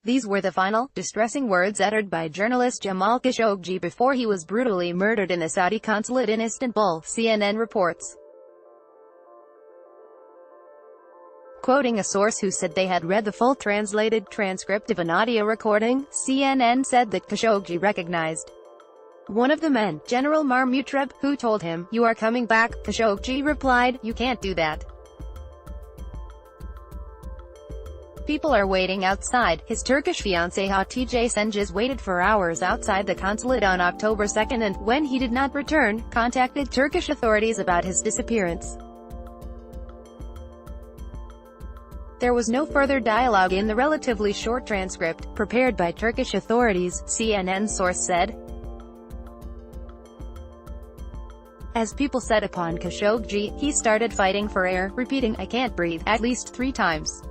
These were the final, distressing words uttered by journalist Jamal Khashoggi before he was brutally murdered in the Saudi consulate in Istanbul, CNN reports. Quoting a source who said they had read the full translated transcript of an audio recording, CNN said that Khashoggi recognized one of the men, General Mahmoutreb, who told him, "You are coming back." Khashoggi replied, "You can't do that. People are waiting outside." His Turkish fiancée Hatice Cengiz waited for hours outside the consulate on October 2 and, when he did not return, contacted Turkish authorities about his disappearance. There was no further dialogue in the relatively short transcript, prepared by Turkish authorities, CNN source said. As people set upon Khashoggi, he started fighting for air, repeating, "I can't breathe," at least 3 times.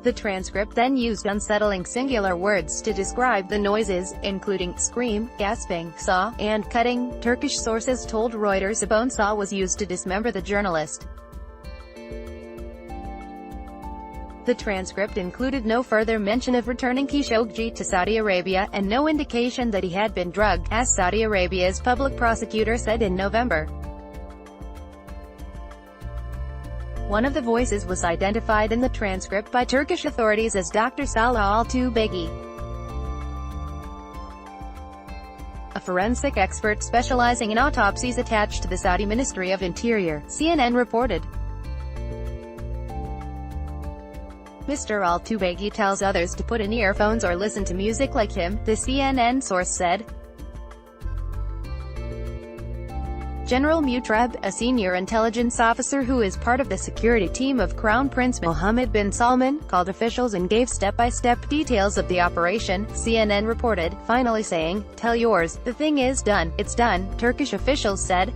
The transcript then used unsettling singular words to describe the noises, including scream, gasping, saw, and cutting. Turkish sources told Reuters a bone saw was used to dismember the journalist. The transcript included no further mention of returning Khashoggi to Saudi Arabia, and no indication that he had been drugged, as Saudi Arabia's public prosecutor said in November. One of the voices was identified in the transcript by Turkish authorities as Dr. Salah Al-Tubegi, a forensic expert specializing in autopsies attached to the Saudi Ministry of Interior, CNN reported. Mr. Al-Tubegi tells others to put in earphones or listen to music like him, the CNN source said. General Mahmoutreb, a senior intelligence officer who is part of the security team of Crown Prince Mohammed bin Salman, called officials and gave step-by-step details of the operation, CNN reported, finally saying, "Tell yours, the thing is done, it's done," Turkish officials said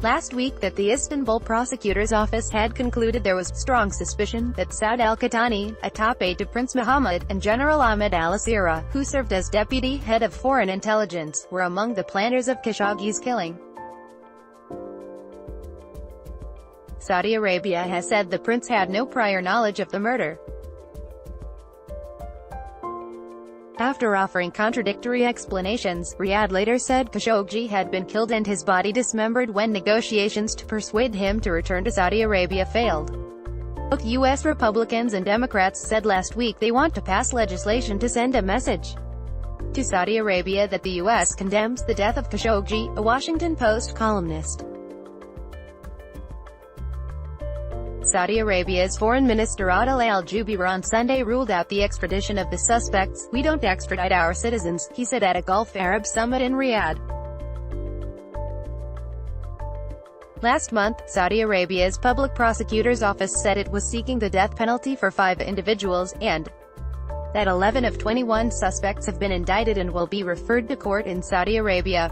last week that the Istanbul prosecutor's office had concluded there was strong suspicion that Saud al-Qahtani, a top aide to Prince Mohammed, and General Ahmed al-Asira, who served as deputy head of foreign intelligence, were among the planners of Khashoggi's killing. Saudi Arabia has said the prince had no prior knowledge of the murder. After offering contradictory explanations, Riyadh later said Khashoggi had been killed and his body dismembered when negotiations to persuade him to return to Saudi Arabia failed. Both U.S. Republicans and Democrats said last week they want to pass legislation to send a message to Saudi Arabia that the U.S. condemns the death of Khashoggi, a Washington Post columnist. Saudi Arabia's Foreign Minister Adel al-Jubeir on Sunday ruled out the extradition of the suspects. "We don't extradite our citizens," he said at a Gulf Arab summit in Riyadh. Last month, Saudi Arabia's public prosecutor's office said it was seeking the death penalty for 5 individuals, and that 11 of 21 suspects have been indicted and will be referred to court in Saudi Arabia.